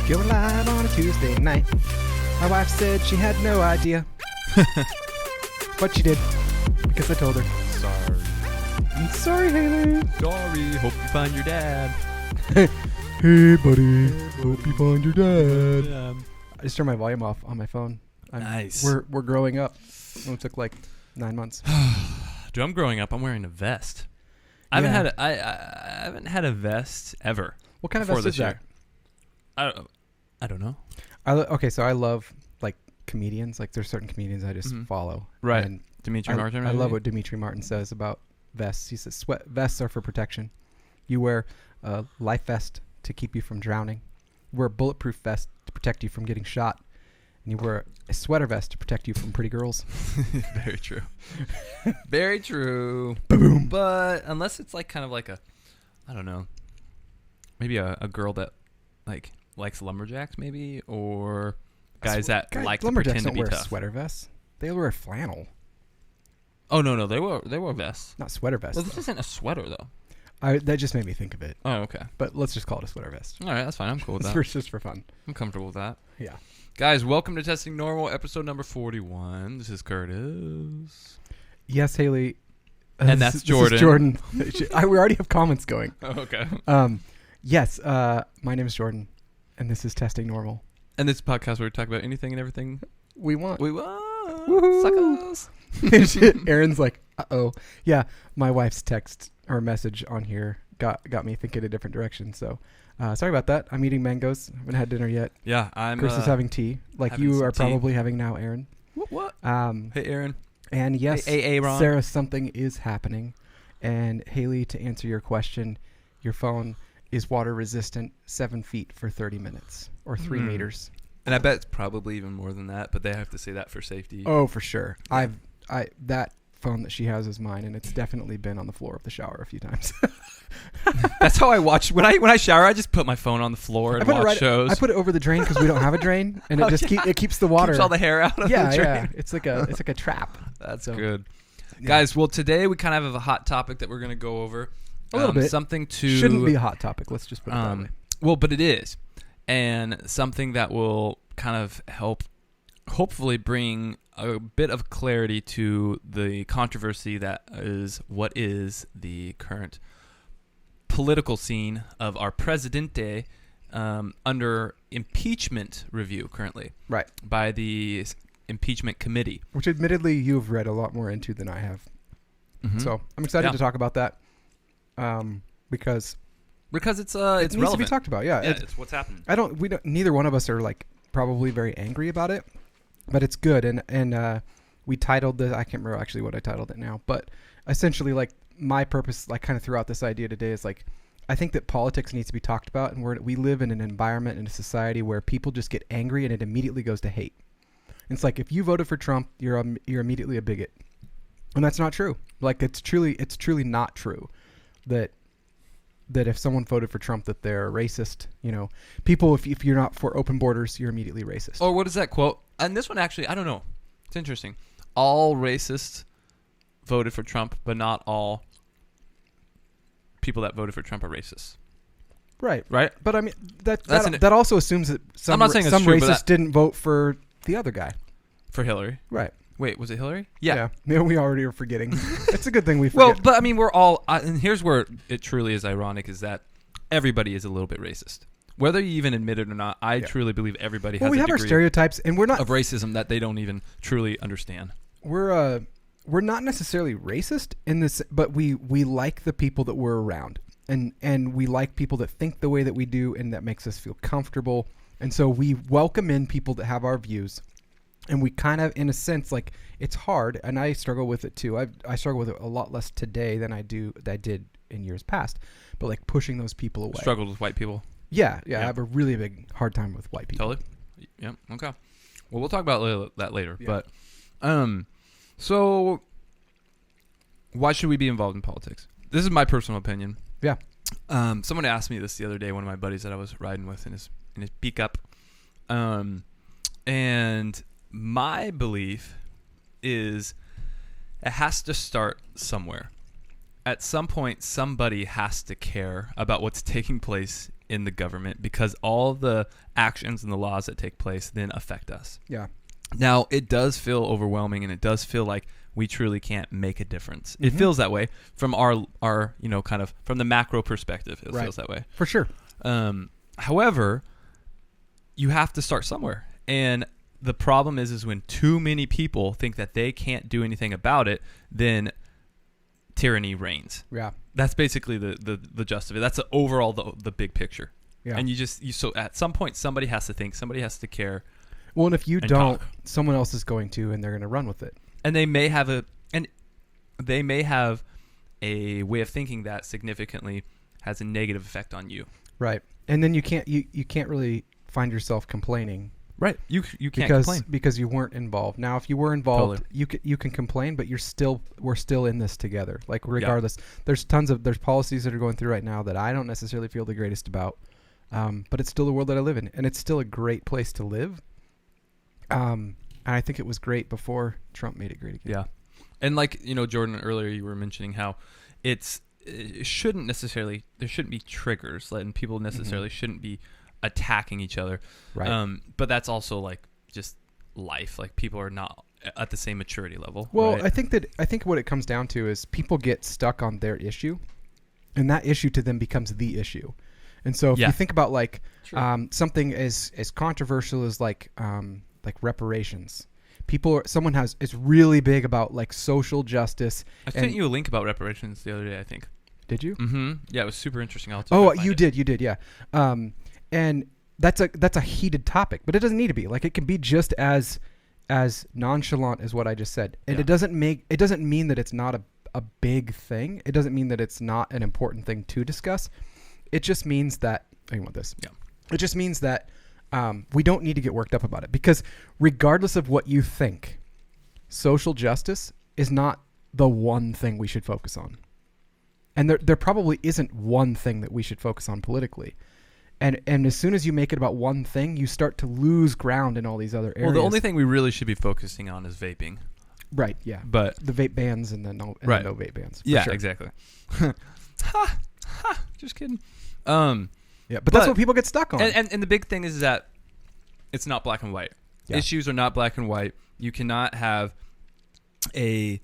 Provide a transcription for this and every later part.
Going live on a Tuesday night. My wife said she had no idea. But she did. Because I told her. Sorry. I'm sorry, Haley. Sorry. Hope you find your dad. Hey, buddy. Hope you find your dad. I just turned my volume off on my phone. Nice. We're growing up. It took like 9 months. Dude, I'm growing up. I'm wearing a vest. I haven't had a vest ever. What kind of vest is that? I don't know. Okay, so I love like comedians. Like there's certain comedians I just follow. Right. And Dimitri Martin. I love what Dimitri Martin says about vests. He says sweat vests are for protection. You wear a life vest to keep you from drowning. You wear a bulletproof vest to protect you from getting shot. And you wear a sweater vest to protect you from pretty girls. Very true. Very true. Boom. But unless it's like kind of like I don't know, maybe a girl that like likes lumberjacks maybe, or guys that like to pretend to be tough. Lumberjacks don't wear sweater vests. They wear flannel. Oh, no. They wear vests. Not sweater vests. Well, this isn't a sweater, though. That just made me think of it. Oh, okay. But let's just call it a sweater vest. All right, that's fine. I'm cool with that. It's just for fun. I'm comfortable with that. Yeah. Guys, welcome to Testing Normal, episode number 41. This is Curtis. Yes, Haley. And that's Jordan. This is Jordan. We already have comments going. Oh, okay. Yes, my name is Jordan, and this is Testing Normal. And this is a podcast where we talk about anything and everything we want. Woohoo. Suckers. Aaron's like, uh-oh. Yeah, my wife's text or message on here got me thinking a different direction. So, sorry about that. I'm eating mangoes. I haven't had dinner yet. Yeah, Chris is having tea, like you are probably having now, Aaron. What? Hey, Aaron. And yes, hey, Ron. Sarah, something is happening. And Haley, to answer your question, your phone is water resistant 7 feet for 30 minutes or 3 meters. And I bet it's probably even more than that, but they have to say that for safety. Oh, for sure. That phone that she has is mine, and it's definitely been on the floor of the shower a few times. That's how I watch. When I shower, I just put my phone on the floor and watch shows. I put it over the drain because we don't have a drain, and it it keeps the water. Keeps all the hair out of the drain. Yeah. It's like a trap. That's good. Yeah. Guys, well, today we kind of have a hot topic that we're going to go over. A little bit. Something shouldn't be a hot topic. Let's just put it that way. Well, but it is. And something that will kind of help hopefully bring a bit of clarity to the controversy that is what is the current political scene of our presidente under impeachment review currently. Right. By the impeachment committee. Which admittedly you've read a lot more into than I have. Mm-hmm. So I'm excited to talk about that because it's relevant. Needs to be talked about. Yeah, it's what's happening. Neither one of us are like probably very angry about it, but it's good. And we titled I can't remember actually what I titled it now, but essentially like my purpose, like kind of throughout this idea today, is like I think that politics needs to be talked about, and we live in an environment in a society where people just get angry and it immediately goes to hate. It's like if you voted for Trump, you're immediately a bigot, and that's not true. Like it's truly not true that if someone voted for Trump that they're racist. You know, people, if you're not for open borders, you're immediately racist. Or what is that quote? And this one actually, I don't know. It's interesting. All racists voted for Trump, but not all people that voted for Trump are racist. Right. But I mean, that also assumes that some racists didn't vote for the other guy. For Hillary. Right. Wait, was it Hillary? Yeah. We already are forgetting. It's a good thing we forget. Well, but I mean, we're all, and here's where it truly is ironic, is that everybody is a little bit racist. Whether you even admit it or not, I truly believe everybody has a degree our stereotypes, and we're not of racism that they don't even truly understand. We're not necessarily racist in this, but we like the people that we're around, and we like people that think the way that we do, and that makes us feel comfortable. And so we welcome in people that have our views. And we kind of, in a sense, like it's hard, and I struggle with it too. I struggle with it a lot less today than I did in years past. But like pushing those people away. Struggled with white people. Yeah. I have a really big hard time with white people. Totally. Yeah. Okay. Well, we'll talk about that later. Yeah. But, so why should we be involved in politics? This is my personal opinion. Yeah. Someone asked me this the other day. One of my buddies that I was riding with in his pickup, and my belief is it has to start somewhere. At some point, somebody has to care about what's taking place in the government because all the actions and the laws that take place then affect us. Yeah. Now, it does feel overwhelming, and it does feel like we truly can't make a difference. It feels that way from our kind of from the macro perspective. It feels that way. For sure. However, you have to start somewhere. And the problem is when too many people think that they can't do anything about it, then tyranny reigns. Yeah. That's basically the gist of it. That's overall the big picture. Yeah. And so at some point somebody has to think, somebody has to care. Well, and if you don't, talk. someone else is going to, and they're going to run with it. And they may have a way of thinking that significantly has a negative effect on you. Right. And then you can't really find yourself complaining. Right. You can't complain because you weren't involved. Now, if you were involved, you can complain, but we're still in this together. Like regardless, there's policies that are going through right now that I don't necessarily feel the greatest about. But it's still the world that I live in, and it's still a great place to live. And I think it was great before Trump made it great again. Yeah. And like, Jordan, earlier you were mentioning how it shouldn't necessarily, there shouldn't be triggers, and people necessarily shouldn't be attacking each other. Right. But that's also like just life. Like people are not at the same maturity level. Well, right? I think what it comes down to is people get stuck on their issue, and that issue to them becomes the issue. And so if you think about like something as controversial as like reparations, someone is really big about like social justice. I sent you a link about reparations the other day, I think. Did you? Mm-hmm. Yeah, it was super interesting. You did. Yeah. And that's a heated topic, but it doesn't need to be. Like it can be just as nonchalant as what I just said. And it doesn't mean that it's not a big thing. It doesn't mean that it's not an important thing to discuss. It just means that I want this. Yeah. It just means that we don't need to get worked up about it, because regardless of what you think, social justice is not the one thing we should focus on. And there probably isn't one thing that we should focus on politically. And as soon as you make it about one thing, you start to lose ground in all these other areas. Well, the only thing we really should be focusing on is vaping. Right, yeah. But the vape bans and the no vape bans. Yeah, sure. Exactly. Just kidding. Yeah, but that's what people get stuck on. And the big thing is that it's not black and white. Yeah. Issues are not black and white. You cannot have you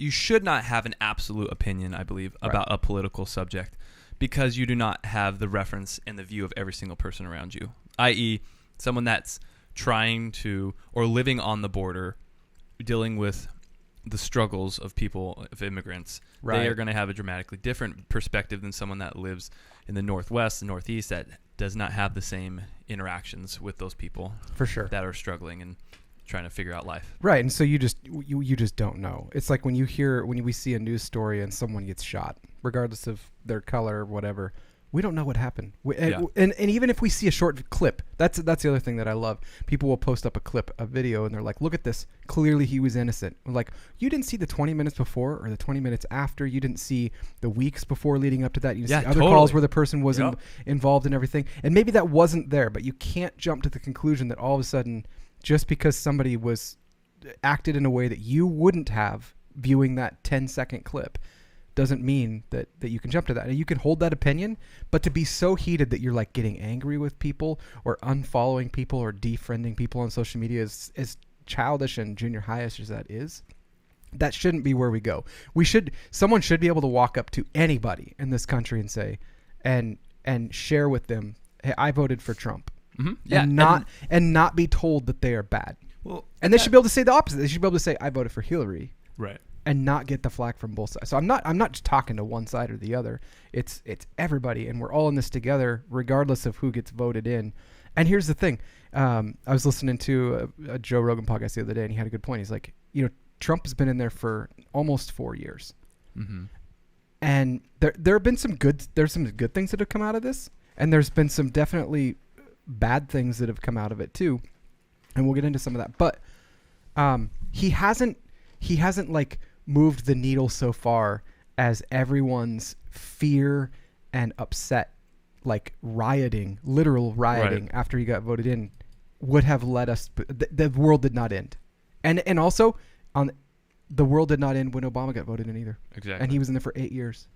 should not have an absolute opinion, I believe, about a political subject, because you do not have the reference and the view of every single person around you, i.e. someone that's trying to or living on the border, dealing with the struggles of immigrants. Right. They are going to have a dramatically different perspective than someone that lives in the Northwest, the Northeast, that does not have the same interactions with those people. For sure. That are struggling and trying to figure out life. Right. And so you just don't know. It's like when we see a news story and someone gets shot, regardless of their color or whatever, we don't know what happened. And even if we see a short clip, that's the other thing that I love. People will post up a video, and they're like, look at this. Clearly he was innocent. Like, you didn't see the 20 minutes before or the 20 minutes after. You didn't see the weeks before leading up to that. You didn't see other calls where the person was involved in everything. And maybe that wasn't there, but you can't jump to the conclusion that all of a sudden, just because somebody was acted in a way that you wouldn't have viewing that 10-second clip, doesn't mean that you can jump to that. And you can hold that opinion, but to be so heated that you're like getting angry with people or unfollowing people or defriending people on social media is childish and junior highish as that is. That shouldn't be where we go. Someone should be able to walk up to anybody in this country and say, and share with them, hey, I voted for Trump. Mm-hmm. Yeah, and not be told that they are bad. Well, and they should be able to say the opposite. They should be able to say, I voted for Hillary. Right. And not get the flack from both sides. So I'm not just talking to one side or the other. It's everybody, and we're all in this together, regardless of who gets voted in. And here's the thing: I was listening to a Joe Rogan podcast the other day, and he had a good point. He's like, Trump has been in there for almost 4 years, and there have been some good things that have come out of this, and there's been some definitely bad things that have come out of it too, and we'll get into some of that. But he hasn't like moved the needle so far as everyone's fear and upset, like literal rioting after he got voted in, would have led us. The world did not end, and also the world did not end when Obama got voted in either. Exactly. And he was in there for 8 years.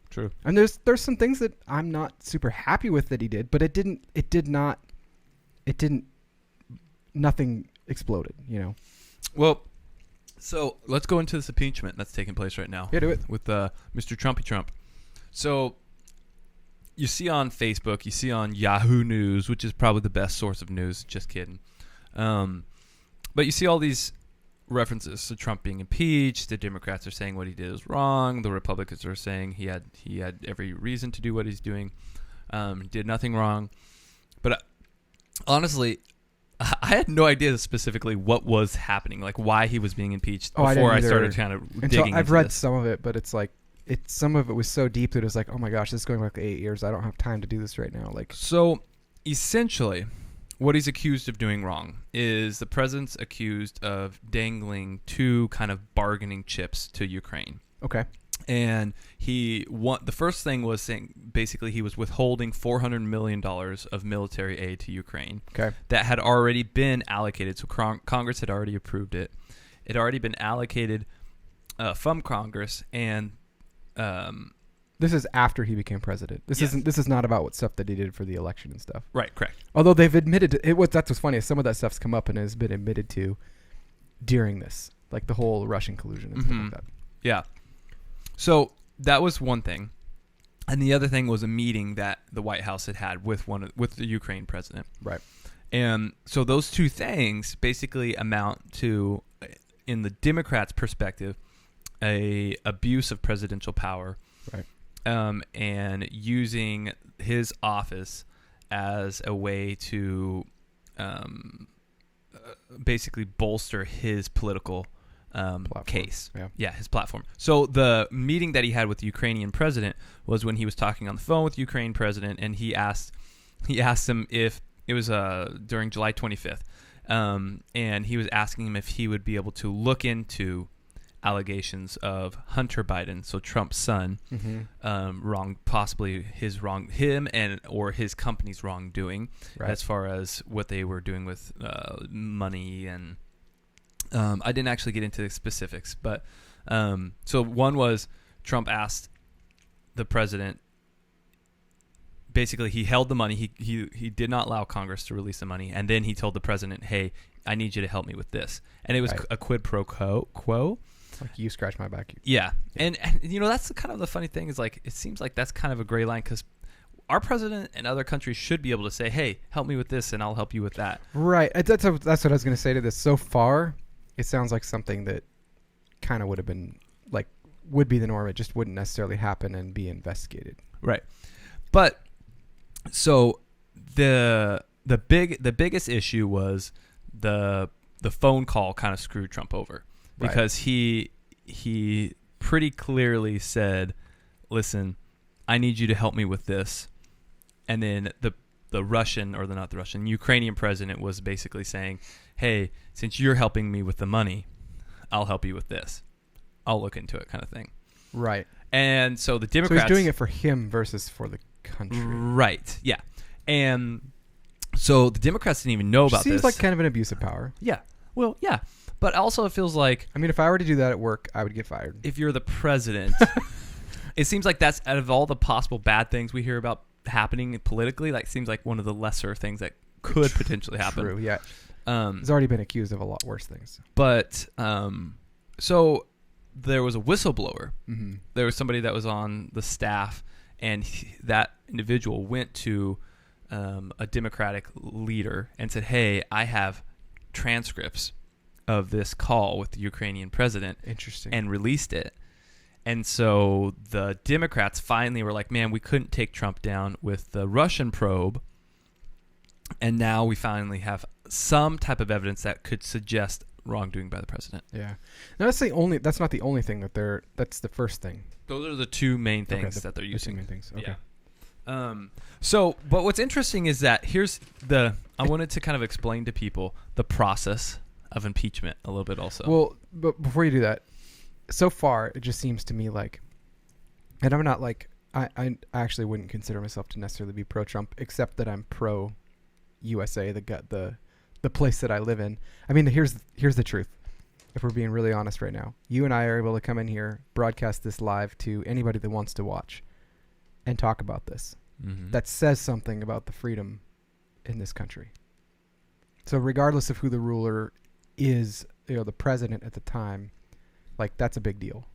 True. And there's some things that I'm not super happy with that he did, but nothing exploded, you know. Well, so let's go into this impeachment that's taking place right now. Yeah, do it. With Mr. Trumpy Trump. So you see on Facebook, you see on Yahoo News, which is probably the best source of news. Just kidding. But you see all these references to Trump being impeached. The Democrats are saying what he did was wrong. The Republicans are saying he had every reason to do what he's doing. Did nothing wrong. But honestly, I had no idea specifically what was happening, like why he was being impeached before I started kind of digging I've into read this. some of it, but it's like some of it was so deep that it was like, oh my gosh, this is going back 8 years. I don't have time to do this right now. Like, so essentially, what he's accused of doing wrong is the president's accused of dangling two kind of bargaining chips to Ukraine. okay, And the first thing was saying basically he was withholding $400 million of military aid to Ukraine. Okay. That had already been allocated. So Congress had already approved it. It had already been allocated from Congress, and this is after he became president. This Yes. isn't. This is not about what stuff that he did for the election and stuff. right, correct. Although they've admitted to, that's what's funny is some of that stuff's come up and has been admitted to during this, like the whole Russian collusion and stuff like that. Yeah. So that was one thing. And the other thing was a meeting that the White House had with the Ukraine president. Right. And so those two things basically amount to, in the Democrats' perspective, a abuse of presidential power. Right. And using his office as a way to basically bolster his political case. Yeah. His platform. So the meeting that he had with the Ukrainian president was when he was talking on the phone with the Ukraine president, and he asked him if it was during July 25th, and he was asking him if he would be able to look into allegations of Hunter Biden, so Trump's son, possibly him or his company's wrongdoing, Right. as far as what they were doing with money and. I didn't actually get into the specifics, but so one was Trump asked the president. Basically, he held the money. He did not allow Congress to release the money, and then he told the president, "Hey, I need you to help me with this." And it was Right. a quid pro quo. Like, you scratch my back. Yeah, and you know that's kind of the funny thing is, like, it seems like that's kind of a gray line because our president and other countries should be able to say, "Hey, help me with this, and I'll help you with that." Right. That's what I was going to say to this. So far, it sounds like something that kind of would have been like would be the norm. It just wouldn't necessarily happen and be investigated. Right. But so the biggest issue was the phone call kind of screwed Trump over because he pretty clearly said, "Listen, I need you to help me with this." And then the Ukrainian president was basically saying, "Hey, since you're helping me with the money, I'll help you with this. I'll look into it," kind of thing. Right. And so the Democrats... So he's doing it for him versus for the country. Right, yeah. And so the Democrats didn't even know about this. Seems like kind of an abuse of power. Yeah. Well, yeah. But also it feels like... I mean, if I were to do that at work, I would get fired. If you're the president, it seems like that's, out of all the possible bad things we hear about happening politically, like seems like one of the lesser things that could potentially happen. True, yeah. He's already been accused of a lot worse things. But so there was a whistleblower. Mm-hmm. There was somebody that was on the staff, and that individual went to a Democratic leader and said, "Hey, I have transcripts of this call with the Ukrainian president." Interesting. And released it. And so the Democrats finally were like, "Man, we couldn't take Trump down with the Russian probe. And now we finally have some type of evidence that could suggest wrongdoing by the president." Yeah. No, that's not the only thing that's the first thing. Those are the two main things that they're The two using. main things. Okay. Yeah. But what's interesting is that I wanted to kind of explain to people the process of impeachment a little bit also. Well, but before you do that, so far it just seems to me like, and I'm not like, I actually wouldn't consider myself to necessarily be pro-Trump, except that I'm pro-USA, the place that I live in. I mean, here's the truth. If we're being really honest right now, you and I are able to come in here, broadcast this live to anybody that wants to watch. and talk about this. Mm-hmm. That says something about the freedom in this country. So regardless of who the ruler is, the president at the time, like, that's a big deal.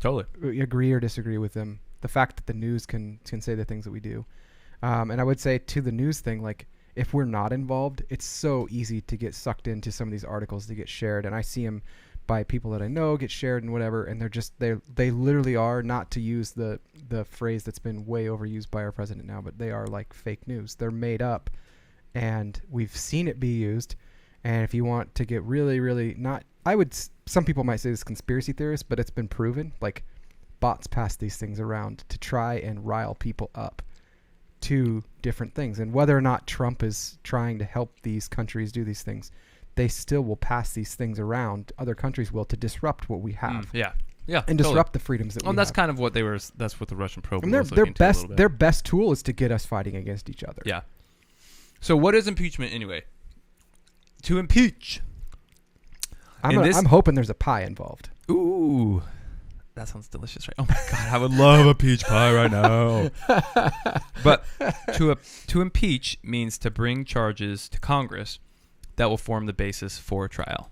Totally. We agree or disagree with them. The fact that the news can say the things that we do. And I would say to the news thing, like, if we're not involved, it's so easy to get sucked into some of these articles that get shared. And I see them by people that I know get shared and whatever. And they literally are, not to use the phrase that's been way overused by our president now, but they are like fake news. They're made up, and we've seen it be used. And if you want to get really, really some people might say this conspiracy theorist, but it's been proven, like, bots pass these things around to try and rile people up to different things. And whether or not Trump is trying to help these countries do these things, they still will pass these things around. Other countries will, to disrupt what we have. Yeah, and disrupt the freedoms that we have. That's kind of what that's what the Russian probe and was looking to a little bit. Their best tool is to get us fighting against each other. Yeah. So what is impeachment anyway? To impeach. I'm hoping there's a pie involved. Ooh. That sounds delicious, right? Oh my God, I would love a peach pie right now. But to impeach means to bring charges to Congress that will form the basis for a trial.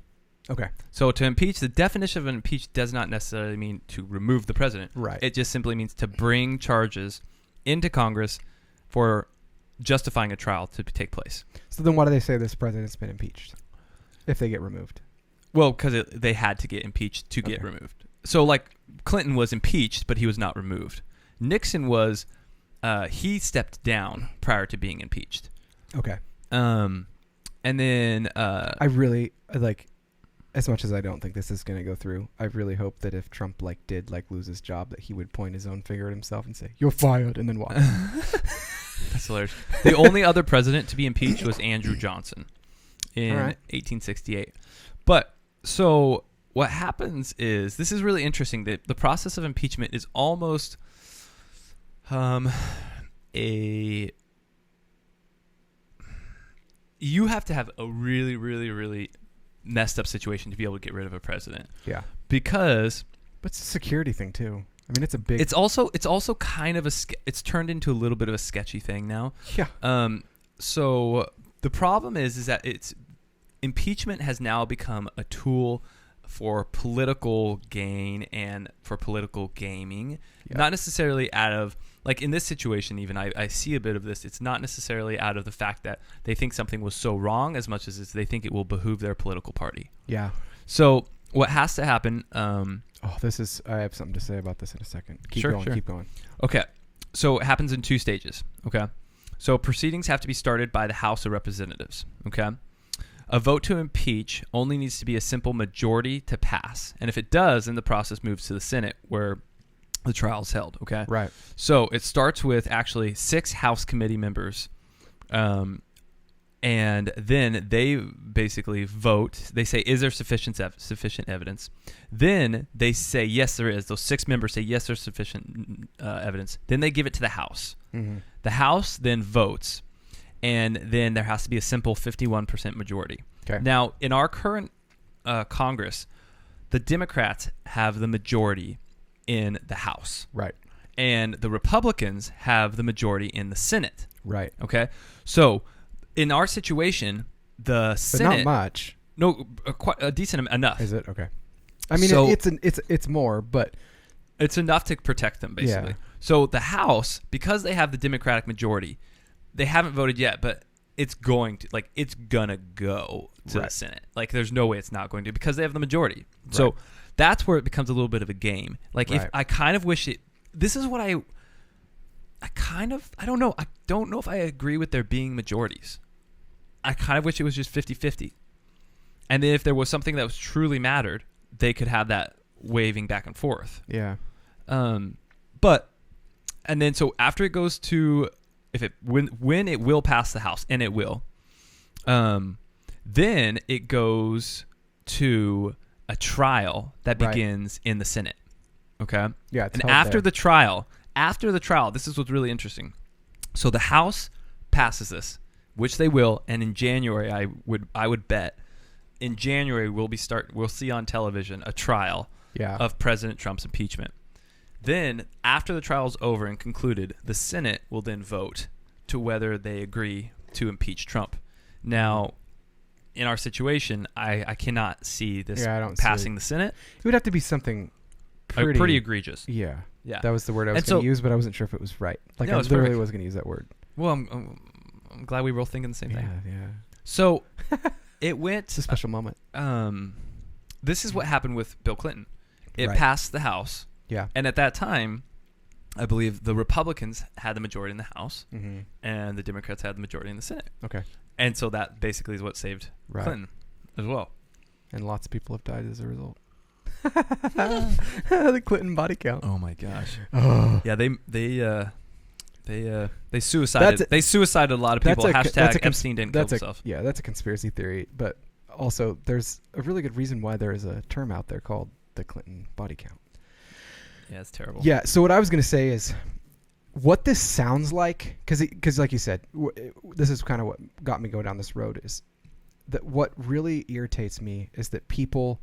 Okay. So to impeach, the definition of impeach does not necessarily mean to remove the president. Right. It just simply means to bring charges into Congress for justifying a trial to take place. So then why do they say this president's been impeached if they get removed? Well, because they had to get impeached to get removed. So, like, Clinton was impeached, but he was not removed. Nixon was, he stepped down prior to being impeached. Okay. And then... I really, like, as much as I don't think this is going to go through, I really hope that if Trump, like, did, like, lose his job, that he would point his own finger at himself and say, "You're fired," and then walk. That's hilarious. The only other president to be impeached was Andrew Johnson in 1868. But, so... what happens is, this is really interesting, that the process of impeachment is almost you have to have a really, really, really messed up situation to be able to get rid of a president. Yeah. Because... but it's a security thing, too. I mean, it's a big... It's also kind of it's turned into a little bit of a sketchy thing now. Yeah. So the problem is that impeachment has now become a tool for political gain and for political gaming. Yeah. Not necessarily out of, like, in this situation even, I see a bit of this. It's not necessarily out of the fact that they think something was so wrong as much as they think it will behoove their political party. Yeah. So what has to happen... I have something to say about this in a second. Keep going. Okay. So it happens in 2 stages. Okay. So proceedings have to be started by the House of Representatives. Okay. A vote to impeach only needs to be a simple majority to pass. And if it does, then the process moves to the Senate, where the trial is held. Okay. Right. So it starts with actually 6 House committee members. And then they basically vote. They say, is there sufficient evidence? Then they say, yes, there is. Those 6 members say, yes, there's sufficient evidence. Then they give it to the House. Mm-hmm. The House then votes. And then there has to be a simple 51% majority. Okay. Now, in our current Congress, the Democrats have the majority in the House. Right. And the Republicans have the majority in the Senate. Right. Okay. So, in our situation, the Senate... But not much. No, quite a decent enough. Is it? Okay. I mean, it's more, but... It's enough to protect them, basically. Yeah. So, the House, because they have the Democratic majority... They haven't voted yet, but it's going to, like, it's gonna go to the Senate. Like, there's no way it's not going to, because they have the majority. Right. So that's where it becomes a little bit of a game. Like, if I kind of wish it. This is what I don't know. I don't know if I agree with there being majorities. I kind of wish it was just 50-50. And then if there was something that was truly mattered, they could have that waving back and forth. Yeah. But, and then so after it goes to. When it will pass the House, and it will, then it goes to a trial that begins in the Senate. Okay? Yeah. And after the trial, this is what's really interesting. So the House passes this, which they will, and in January, I would bet, in January we'll see on television a trial of President Trump's impeachment. Then, after the trial is over and concluded, the Senate will then vote to whether they agree to impeach Trump. Now, in our situation, I cannot see this I don't passing see the Senate. It would have to be something pretty egregious. Yeah. Yeah. That was the word I was And going so- to use, but I wasn't sure if it was right. Like, No, I it's literally perfect. was going to use that word. Well, I'm glad we were both thinking the same thing. Yeah. So, it went... It's a special moment. This is what happened with Bill Clinton. It Right. passed the House. Yeah. And at that time, I believe the Republicans had the majority in the House, Mm-hmm. and the Democrats had the majority in the Senate. Okay. And so that basically is what saved Right. Clinton as well. And lots of people have died as a result. The Clinton body count. Oh my gosh. Oh. Yeah, they suicided. They suicided a lot of people. Hashtag Epstein didn't kill himself. Yeah, that's a conspiracy theory. But also, there's a really good reason why there is a term out there called the Clinton body count. Yeah, it's terrible. Yeah. So what I was going to say is, what this sounds like, because like you said, this is kind of what got me going down this road. Is that what really irritates me is that people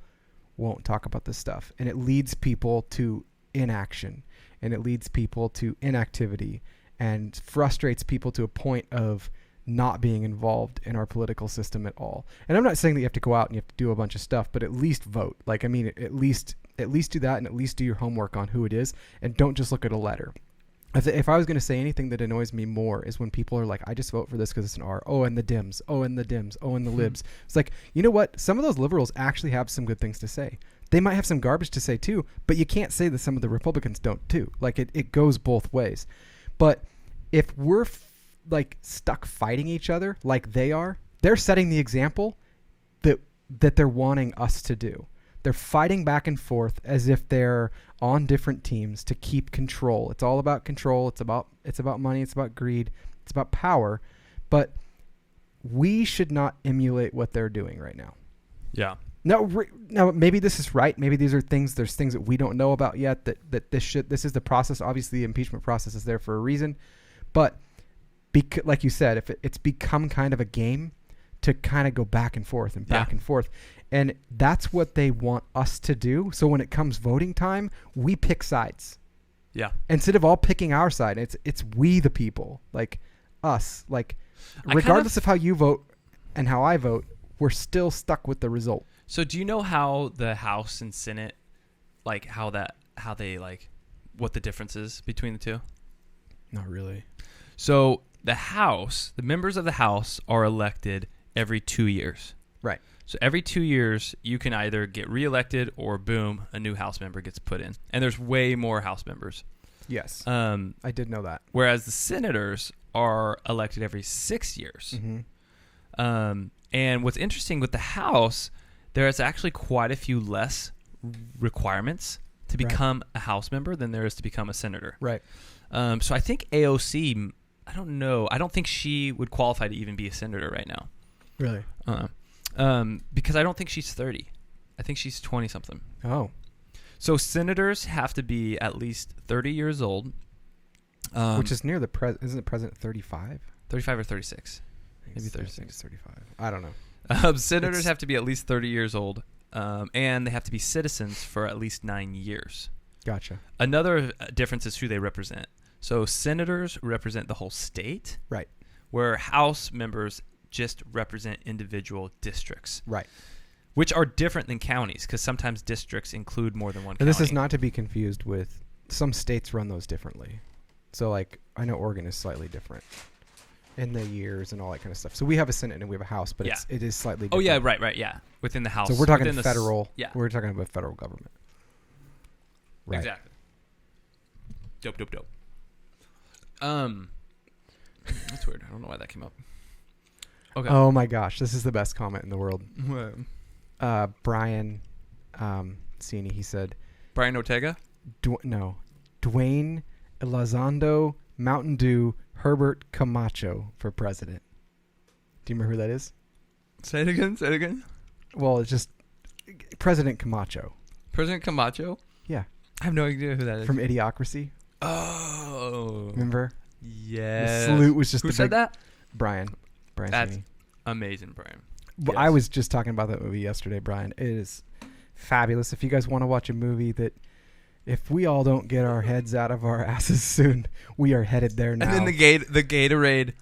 won't talk about this stuff, and it leads people to inaction, and it leads people to inactivity, and frustrates people to a point of not being involved in our political system at all. And I'm not saying that you have to go out and you have to do a bunch of stuff, but at least vote. Like, I mean, at least do that, and at least do your homework on who it is, and don't just look at a letter. If I was going to say anything that annoys me more is when people are like, I just vote for this because it's an R. Oh, and the Dims. Oh, and the Dims. Oh, and the Libs. It's like, you know what? Some of those liberals actually have some good things to say. They might have some garbage to say too, but you can't say that some of the Republicans don't too. Like, it goes both ways. But if we're like stuck fighting each other like they are, they're setting the example that they're wanting us to do. They're fighting back and forth as if they're on different teams to keep control. It's all about control. It's about money. It's about greed. It's about power. But we should not emulate what they're doing right now. Yeah. Now, maybe this is right. Maybe there's things that we don't know about yet. That this is the process. Obviously, the impeachment process is there for a reason. But like you said, if it's become kind of a game to kind of go back and forth and back and forth. And that's what they want us to do. So when it comes voting time, we pick sides. Yeah. Instead of all picking our side, it's we the people, like us. Like, regardless of how you vote and how I vote, we're still stuck with the result. So do you know how the House and Senate, like what the difference is between the two? Not really. So the House, the members of the House are elected every 2 years. Right. So every 2 years, you can either get reelected or boom, a new House member gets put in. And there's way more House members. Yes. I did know that. Whereas the senators are elected every 6 years. Mm-hmm. And what's interesting with the House, there's actually quite a few less requirements to become a House member than there is to become a senator. Right. So I think AOC, I don't know. I don't think she would qualify to even be a senator right now. Really? Because I don't think she's 30. I think she's 20-something. Oh. So senators have to be at least 30 years old. Which is near isn't the president 35? 35 or 36. Maybe I think 36. it's 35. I don't know. Senators have to be at least 30 years old. And they have to be citizens for at least 9 years. Gotcha. Another difference is who they represent. So senators represent the whole state. Right. Where House members just represent individual districts. Right. Which are different than counties, because sometimes districts include more than one county. And this is not to be confused with, some states run those differently. So, like, I know Oregon is slightly different in the years and all that kind of stuff. So we have a Senate and we have a House, but it is slightly different. Oh, yeah, right, yeah. Within the House. So we're talking within federal. Yeah. We're talking about federal government. Right. Exactly. Dope. That's weird. I don't know why that came up. Okay. Oh my gosh, this is the best comment in the world. Brian Cini, he said, Brian Ortega? Dwayne Elizondo Mountain Dew Herbert Camacho for president. Do you remember who that is? Say it again. Well, it's just President Camacho. President Camacho? Yeah. I have no idea who that is. From Idiocracy. Oh. Remember? Yeah. The salute was just Who said that? Brian That's Cini. Amazing, Brian. Well, I was just talking about that movie yesterday, Brian. It is fabulous. If you guys want to watch a movie that If we all don't get our heads out of our asses soon, we are headed there now. And then the Gatorade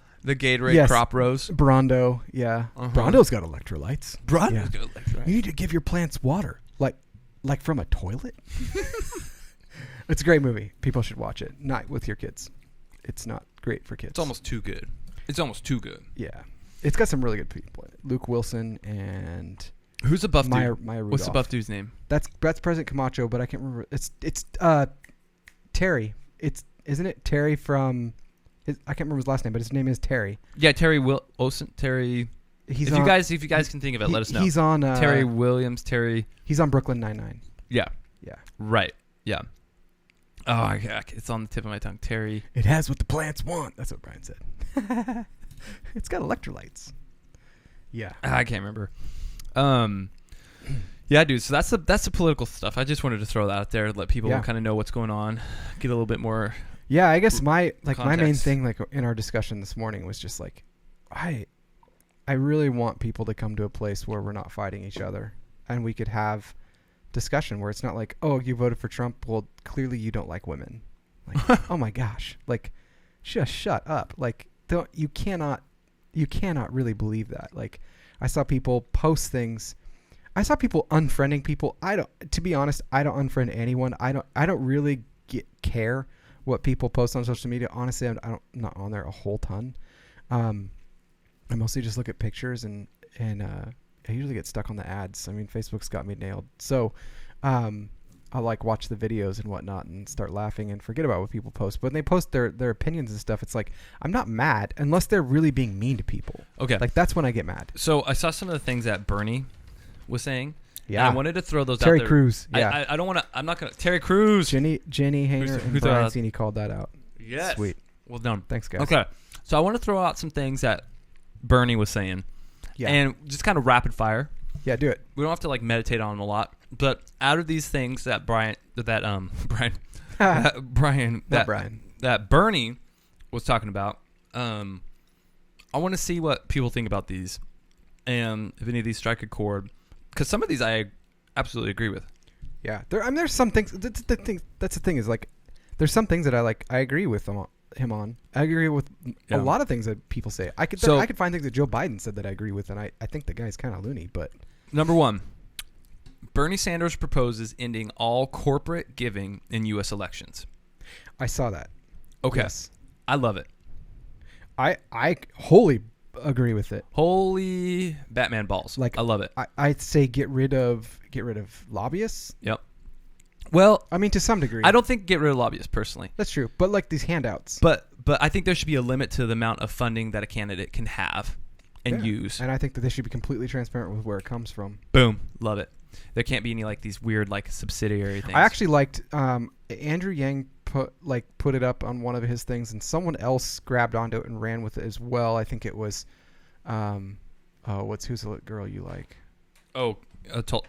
Yes. crop rose. Brondo, yeah. Brondo's got electrolytes. Brondo's Yeah. got electrolytes. You need to give your plants water, like from a toilet. It's a great movie. People should watch it. Not with your kids. It's not great for kids. It's almost too good. Yeah. It's got some really good people in it. Luke Wilson and Who's the buff Maya dude? Rudolph. What's the buff dude's name? That's President Camacho, but I can't remember. It's Terry. Isn't it Terry from? I can't remember his last name, but his name is Terry. Yeah, Terry Olsen. Terry. If you guys can think of it, let us know. He's on Terry Williams. Terry. He's on Brooklyn Nine-Nine. Yeah. Yeah. Right. Yeah. Oh, yeah, it's on the tip of my tongue. Terry. It has what the plants want. That's what Brian said. It's got electrolytes. Yeah. I can't remember. Yeah, dude. So that's the political stuff. I just wanted to throw that out there, let people kind of know what's going on, get a little bit more. Yeah, I guess my main context. thing in our discussion this morning was just I really want people to come to a place where we're not fighting each other and we could have discussion where it's not like, oh, you voted for Trump, well, clearly you don't like women. Like, oh my gosh, just shut up. You cannot really believe that. I saw people post things. I saw people unfriending people. To be honest, I don't unfriend anyone. I don't really care what people post on social media. Honestly, I'm not on there a whole ton. I mostly just look at pictures and I usually get stuck on the ads. I mean, Facebook's got me nailed. So, I'll watch the videos and whatnot and start laughing and forget about what people post. But when they post their opinions and stuff, it's I'm not mad unless they're really being mean to people. Okay. That's when I get mad. So I saw some of the things that Bernie was saying. Yeah. And I wanted to throw those Terry out there. Crews. Yeah. I don't want to. I'm not gonna. Terry Crews. Jenny Hayner and Brian Cini called that out. Yes. Sweet. Well done. Thanks, guys. Okay. So I want to throw out some things that Bernie was saying. Yeah. And just kind of rapid fire. Yeah, do it. We don't have to meditate on them a lot, but out of these things that Brian, that Bernie was talking about, I want to see what people think about these, and if any of these strike a chord, because some of these I absolutely agree with. Yeah, there's some things. That's the thing is there's some things that I agree with him on. I agree with a lot of things that people say. I could find things that Joe Biden said that I agree with, and I think the guy's kind of loony. But number one, Bernie Sanders proposes ending all corporate giving in U.S. elections. I saw that. Okay, yes. I love it. I wholly agree with it. Holy Batman balls! I love it. I'd say get rid of lobbyists. Yep. Well, I mean, to some degree. I don't think get rid of lobbyists personally. That's true, but these handouts. But I think there should be a limit to the amount of funding that a candidate can have and use. And I think that they should be completely transparent with where it comes from. Boom, love it. There can't be any these weird subsidiary things. I actually liked Andrew Yang put it up on one of his things, and someone else grabbed onto it and ran with it as well. I think it was, who's the girl you like? Oh,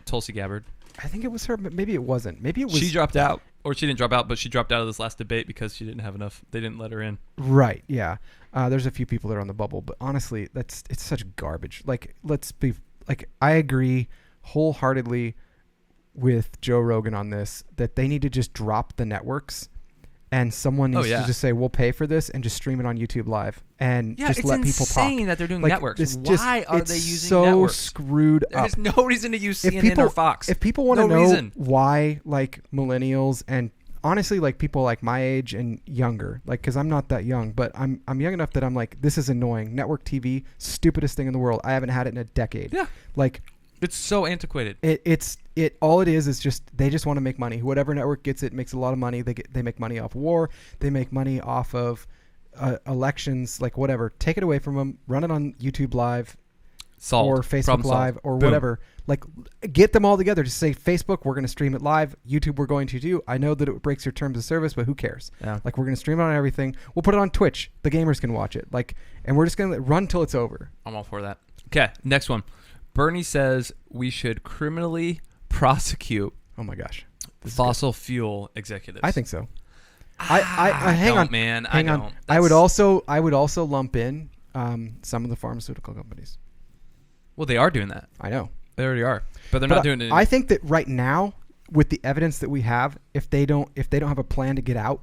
Tulsi Gabbard. I think it was her, but maybe it wasn't. Maybe it was. She dropped out, or she didn't drop out, but she dropped out of this last debate because she didn't have enough. They didn't let her in. Right. Yeah. There's a few people that are on the bubble, but honestly, it's such garbage. Let's be I agree wholeheartedly with Joe Rogan on this, that they need to just drop the networks, and someone needs to just say, we'll pay for this and just stream it on YouTube Live and just let people talk. It's insane that they're doing networks. Why are they using so networks? Screwed up. There's no reason to use CNN or Fox. If people want to know why millennials and honestly people my age and younger, because I'm not that young, but I'm young enough that I'm this is annoying. Network TV, stupidest thing in the world. I haven't had it in a decade. Yeah. It's so antiquated. All it is just they just want to make money. Whatever network gets it makes a lot of money. They make money off war. They make money off of elections. Whatever. Take it away from them. Run it on YouTube Live, or Facebook Live, or whatever. Get them all together. Just say Facebook, we're going to stream it live. YouTube, we're going to do. I know that it breaks your terms of service, but who cares? Yeah. We're going to stream it on everything. We'll put it on Twitch. The gamers can watch it. And we're just going to run till it's over. I'm all for that. Okay, next one. Bernie says we should criminally prosecute. Oh my gosh, fossil fuel executives. I think so. Hang on, man. Hang on. I would also lump in some of the pharmaceutical companies. Well, they are doing that. I know they already are, but they're not doing it. I think that right now, with the evidence that we have, if they don't have a plan to get out,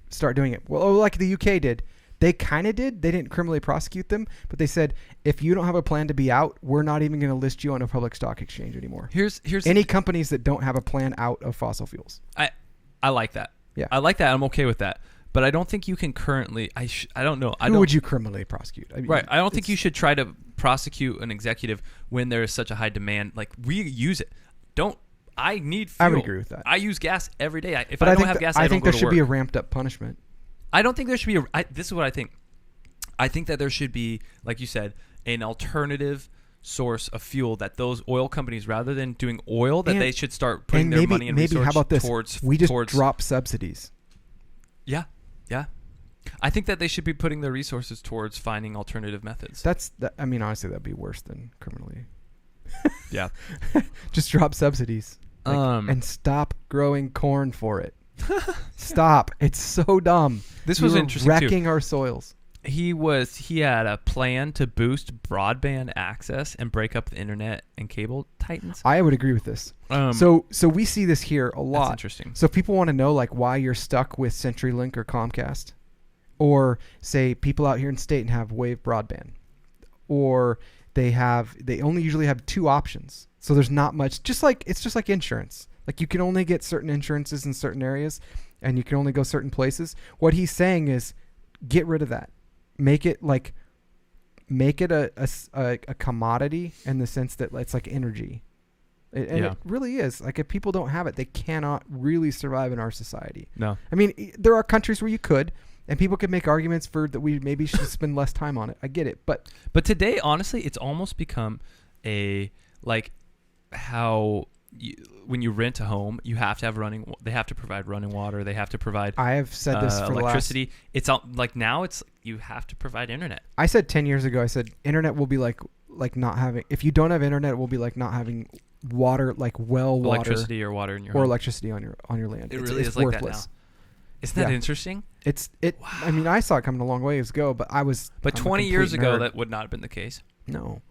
start doing it. Well, like the UK did. They kind of did. They didn't criminally prosecute them, but they said, if you don't have a plan to be out, we're not even going to list you on a public stock exchange anymore. Here's any companies that don't have a plan out of fossil fuels. I like that. Yeah. I like that. I'm okay with that. But I don't think you can currently. I don't know. Who would you criminally prosecute? I mean, right. I don't think you should try to prosecute an executive when there is such a high demand. Like, we use it. I need fuel. I would agree with that. I use gas every day. If but I don't have gas, I don't go to work. I think there should be a ramped up punishment. I don't think there should be this is what I think. I think that there should be, like you said, an alternative source of fuel that those oil companies, rather than doing oil, that they should start putting their money and resources how about this? towards. We just drop subsidies. Yeah. I think that they should be putting their resources towards finding alternative methods. I mean, honestly, that'd be worse than criminally. Yeah. Just drop subsidies. And stop growing corn for it. Stop. It's so dumb. This was interesting wrecking our soils. He had a plan to boost broadband access and break up the internet and cable titans. I would agree with this. So we see this here a lot. That's interesting. So if people want to know like why you're stuck with CenturyLink or Comcast, or say people out here in state and have wave broadband, or they only usually have two options. So there's not much. It's just like insurance. Like you can only get certain insurances in certain areas, and you can only go certain places. What he's saying is, get rid of that. Make it a commodity in the sense that it's like energy. It really is. Like if people don't have it, they cannot really survive in our society. No. I mean, there are countries where you could, and people could make arguments for that we maybe should spend less time on it. I get it, but today, honestly, it's almost become how when you rent a home, you have to have they have to provide running water. They have to provide. I have said this for electricity. It's like now it's you have to provide internet. I said 10 years ago. I said internet will be like not having. If you don't have internet, it will be like not having water, like water, electricity or water in your or home. Electricity on your land. It really is like worthless. that now. Isn't that interesting? Wow. I mean, I saw it coming a long ways ago, but I'm 20 years ago, nerd. that would not have been the case. No,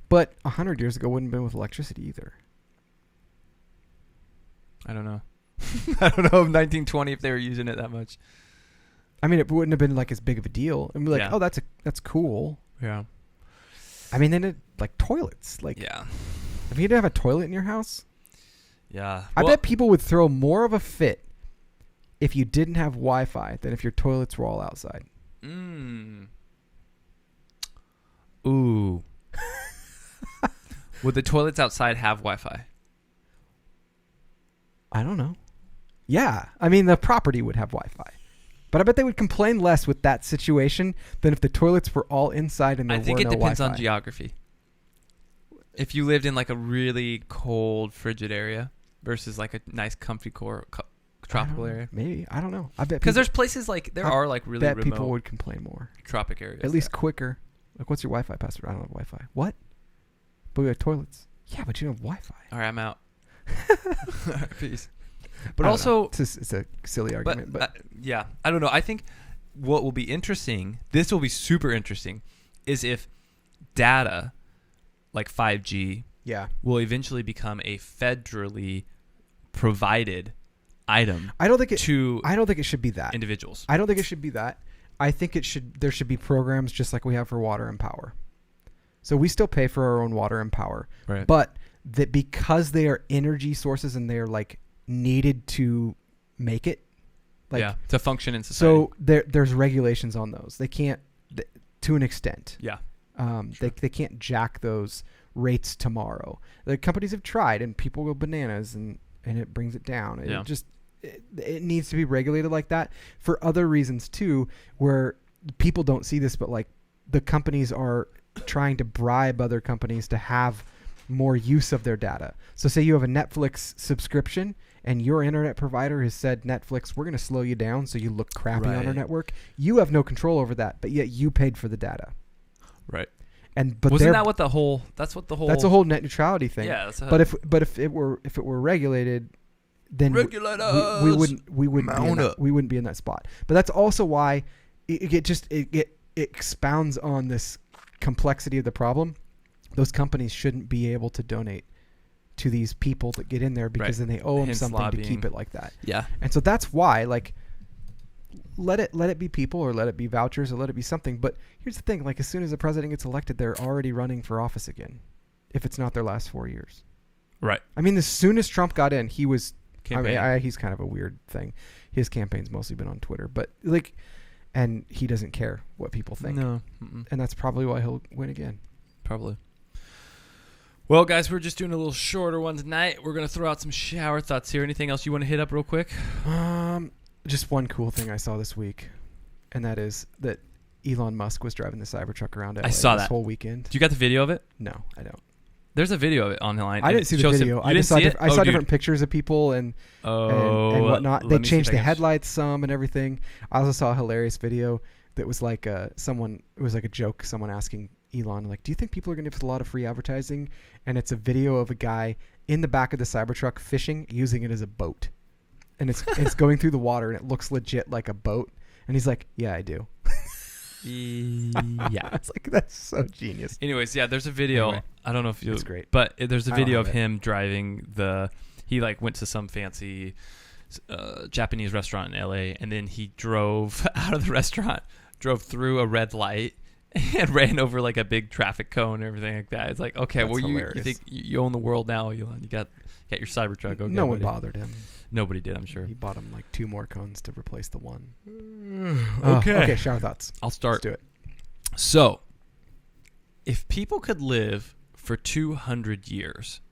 but 100 years ago wouldn't have been with electricity either. I don't know. I don't know of 1920 if they were using it that much. I mean, it wouldn't have been like as big of a deal. And be like, oh, that's cool. Yeah. I mean, then like toilets. Like, yeah. If you didn't have a toilet in your house, yeah, I bet people would throw more of a fit if you didn't have Wi-Fi than if your toilets were all outside. Ooh. Would the toilets outside have Wi-Fi? I don't know. Yeah. I mean, the property would have Wi-Fi. But I bet they would complain less with that situation than if the toilets were all inside and there were no Wi-Fi. I think it depends on geography. If you lived in like a really cold, frigid area versus like a nice, comfy tropical area. Maybe. I don't know. I bet because there's places like are like really remote. People would complain more. Tropic areas. At least quicker. Like, what's your Wi-Fi password? I don't have Wi-Fi. What? But we have toilets. Yeah, but you don't have Wi-Fi. All right, I'm out. Peace. But also, it's a silly argument. But yeah, I don't know. I think what will be interesting, this will be super interesting, is if data like 5G will eventually become a federally provided item. I don't think it should be that. Individuals. I don't think it should be that. I think there should be programs just like we have for water and power. So we still pay for our own water and power. Right. But that because they are energy sources and they're like needed to make it, like to function in society. So there's regulations on those. They can't, to an extent. Yeah. Sure. They can't jack those rates tomorrow. The companies have tried, and people go bananas, and it brings it down. It needs to be regulated like that for other reasons too, where people don't see this, but like the companies are trying to bribe other companies to have more use of their data. So say you have a Netflix subscription and your internet provider has said, Netflix, we're going to slow you down so you look crappy on our network. You have no control over that, but yet you paid for the data. Right. But wasn't that what the whole that's a whole net neutrality thing. Yeah. But if it were regulated, then we wouldn't be in that spot. But that's also why it expounds on this complexity of the problem. Those companies shouldn't be able to donate to these people that get in there because then they owe them Hence something lobbying. to keep it like that. Yeah. And so that's why, like, let it be people, or let it be vouchers, or let it be something. But here's the thing: like, as soon as the president gets elected, they're already running for office again, if it's not their last 4 years. Right. I mean, as soon as Trump got in, he was. Campaign. He's kind of a weird thing. His campaign's mostly been on Twitter, but like, and he doesn't care what people think. No. And that's probably why he'll win again. Probably. Well, guys, we're just doing a little shorter one tonight. We're going to throw out some shower thoughts here. Anything else you want to hit up real quick? Just one cool thing I saw this week, and that is that Elon Musk was driving the Cybertruck around LA I saw this that whole weekend. You got the video of it? No, I don't. There's a video of it online. I didn't see the video. I just saw I saw different pictures of people and whatnot. They changed the headlights some and everything. I also saw a hilarious video that was like it was like a joke, someone asking Elon, like, do you think people are going to give us a lot of free advertising? And it's a video of a guy in the back of the Cybertruck fishing, using it as a boat. And it's going through the water, and it looks legit like a boat. And he's like, yeah, I do. Yeah. It's like, that's so genius. Anyways, yeah, there's a video. Anyway, I don't know if you. it's great. But there's a video of it. him driving he like went to some fancy Japanese restaurant in LA, and then he drove out of the restaurant, drove through a red light, and ran over like a big traffic cone and everything like that. It's like, okay, That's well, you hilarious. think you own the world now, Elon. You got your Cybertruck. Okay, No one buddy. bothered him. Nobody did, I'm sure. He bought him like 2 more cones to replace the one. Okay. Shower thoughts. I'll start. Let's do it. So, if people could live for 200 years,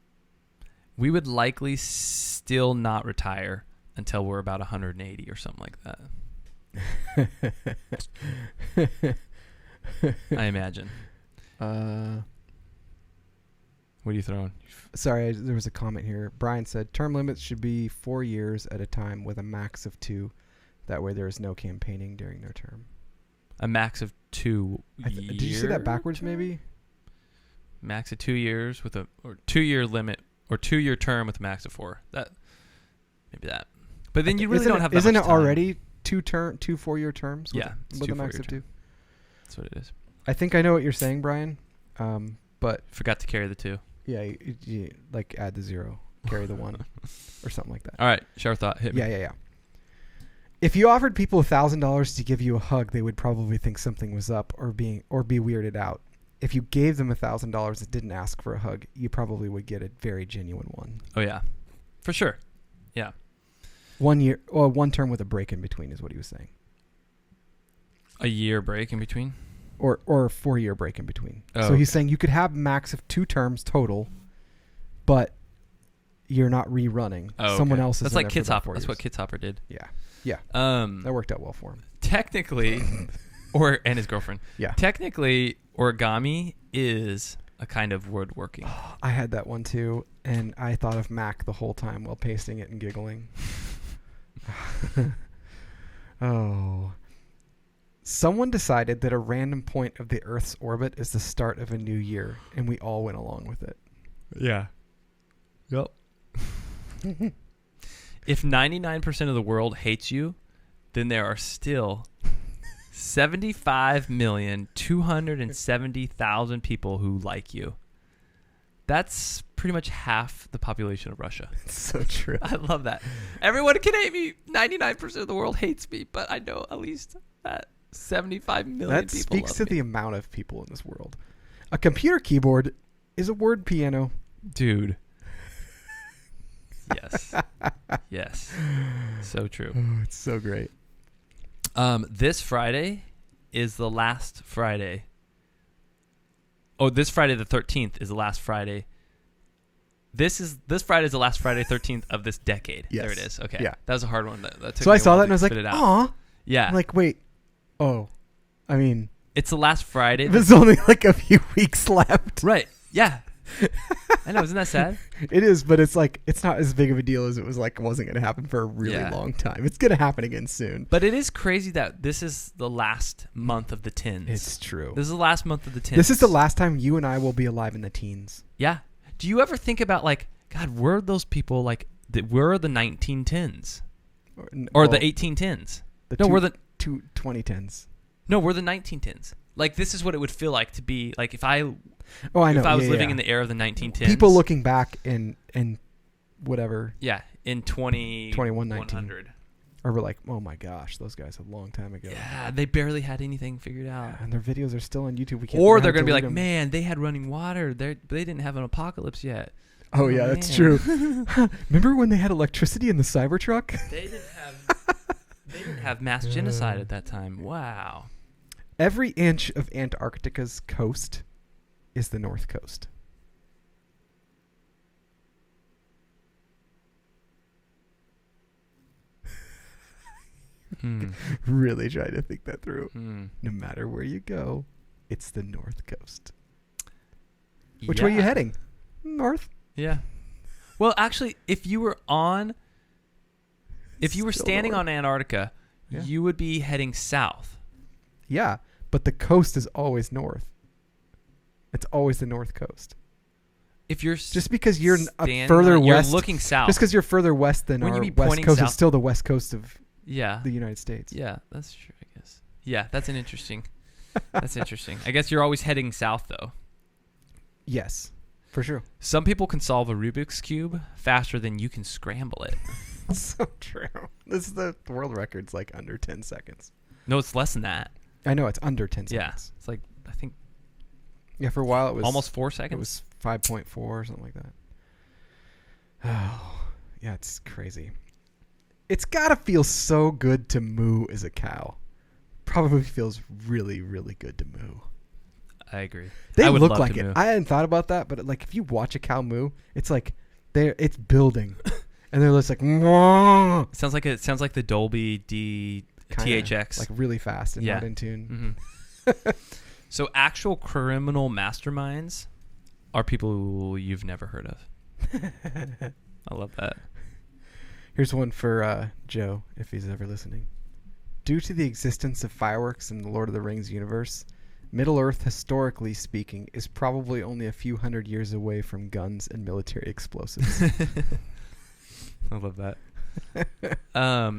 we would likely still not retire until we're about 180 or something like that. I imagine. What are you throwing? Sorry, there was a comment here. Brian said term limits should be 4 years at a time with a max of 2. That way there is no campaigning during their term. A max of 2 years? Did you see that backwards maybe? Max of 2 years with a 2-year limit, or 2-year term with a max of 4. Maybe that. But then you really don't have that Isn't much it time. already 2 4-year terms? Yeah, it's with two a max 4-year of 2. That's what it is. I think I know what you're saying, Brian. But Forgot to carry the 2. yeah, you like add the 0, carry the 1, or something like that. All right, shower thought. Hit me. Yeah. If you offered people $1,000 to give you a hug, they would probably think something was up or be weirded out. If you gave them $1,000 that didn't ask for a hug, you probably would get a very genuine one. Oh yeah, for sure. Yeah. 1 year or 1 term with a break in between is what he was saying. A year break in between. Or a 4-year break in between. Oh, so he's saying you could have max of 2 terms total, but you're not rerunning. Oh, Someone else is. That's in like there for Kids that Hopper. 4 That's years. what Kids Hopper did. Yeah. That worked out well for him. Technically, and his girlfriend. Yeah. Technically, origami is a kind of woodworking. I had that one too, and I thought of Mac the whole time while pasting it and giggling. Oh. Someone decided that a random point of the Earth's orbit is the start of a new year, and we all went along with it. Yeah. Yep. If 99% of the world hates you, then there are still 75,270,000 people who like you. That's pretty much half the population of Russia. It's so true. I love that. Everyone can hate me. 99% of the world hates me, but I know at least that 75 million That people speaks love to me. the amount of people in this world. A computer keyboard is a word piano. Dude. Yes. Yes. So true. Oh, it's so great. This Friday is the last Friday. Oh, this Friday the 13th is the last Friday. This Friday is the last Friday 13th of this decade. Yes. There it is. Okay. Yeah. That was a hard one. That took So me I a saw while that to and I was like, spit it out. aw. Yeah. I'm like, wait. Oh. I mean, It's the last Friday. there's only like a few weeks left. Right. Yeah. I know. Isn't that sad? It is, but it's like, it's not as big of a deal as it was like it wasn't going to happen for a really Yeah. long time. It's going to happen again soon. But it is crazy that this is the last month of the tens. It's true. This is the last month of the tens. This is the last time you and I will be alive in the teens. Yeah. Do you ever think about like, God, were those people like, were the 1910s or the 1810s? The No, we're the 2010s. No, we're the 1910s. Like, this is what it would feel like to be like if I Oh, I know. if I was living in the era of the 1910s. People looking back in whatever. Yeah, in 2100. Or we're like, oh my gosh, those guys a long time ago. Yeah, they barely had anything figured out. And their videos are still on YouTube. We can't. Or they're going to be like, man, they had running water. They didn't have an apocalypse yet. Oh yeah, that's true. Remember when they had electricity in the Cybertruck? They didn't have mass genocide at that time. Wow. Every inch of Antarctica's coast is the North Coast. Really try to think that through. No matter where you go, it's the North Coast. Which way are you heading? North? Yeah. Well, actually, if you were standing on Antarctica, you would be heading south. Yeah, but the coast is always north. It's always the North Coast. If you're just because you're further west, you're looking south. Just because you're further west than our west coast, is still the west coast of the United States. Yeah, that's true, I guess. Yeah, that's interesting. That's interesting. I guess you're always heading south, though. Yes, for sure. Some people can solve a Rubik's Cube faster than you can scramble it. So true. This is the world record's like under 10 seconds. No, it's less than that. I know, it's under 10 seconds. Yeah, it's like, I think... Yeah, for a while it was... Almost 4 seconds? It was 5.4 or something like that. Oh, yeah, it's crazy. It's got to feel so good to moo as a cow. Probably feels really, really good to moo. I agree. They I would look love like to it. moo. I hadn't thought about that, but like if you watch a cow moo, it's like it's building, and they're just like. It sounds like the Dolby THX, like really fast and not in tune. Mm-hmm. So actual criminal masterminds are people you've never heard of. I love that. Here's one for Joe, if he's ever listening. Due to the existence of fireworks in the Lord of the Rings universe, Middle-earth, historically speaking, is probably only a few hundred years away from guns and military explosives. I love that.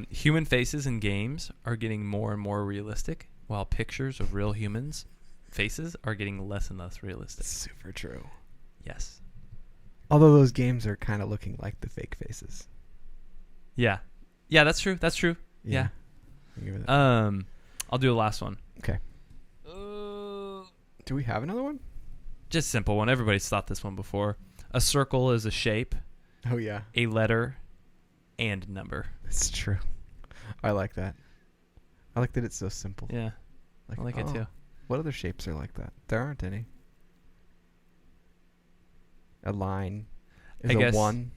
Human faces in games are getting more and more realistic, while pictures of real humans' faces are getting less and less realistic. Super true. Yes. Although those games are kind of looking like the fake faces. Yeah. Yeah, that's true. That's true. Yeah. I'll do the last one. Okay. Do we have another one? Just simple one. Everybody's thought this one before. A circle is a shape. Oh, yeah. A letter and number. It's true. I like that. I like that it's so simple. Yeah. I like it too. What other shapes are like that? There aren't any. A line is a 1,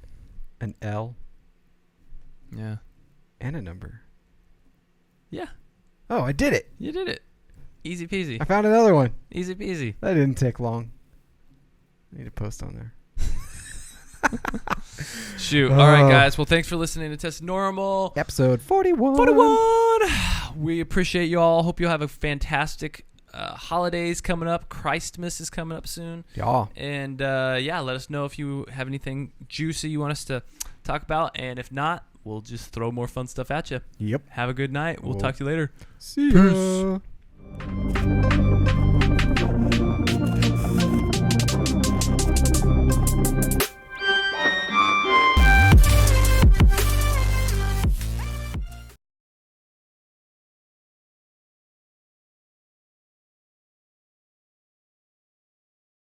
an L. Yeah. And a number. Yeah. Oh, I did it. You did it. Easy peasy. I found another one. Easy peasy. That didn't take long. I need to post on there. Shoot. All right, guys. Well, thanks for listening to Test Normal. Episode 41. 41. We appreciate you all. Hope you'll have a fantastic holidays coming up. Christmas is coming up soon. Yeah. And, let us know if you have anything juicy you want us to talk about. And if not, we'll just throw more fun stuff at you. Yep. Have a good night. We'll talk to you later. See ya.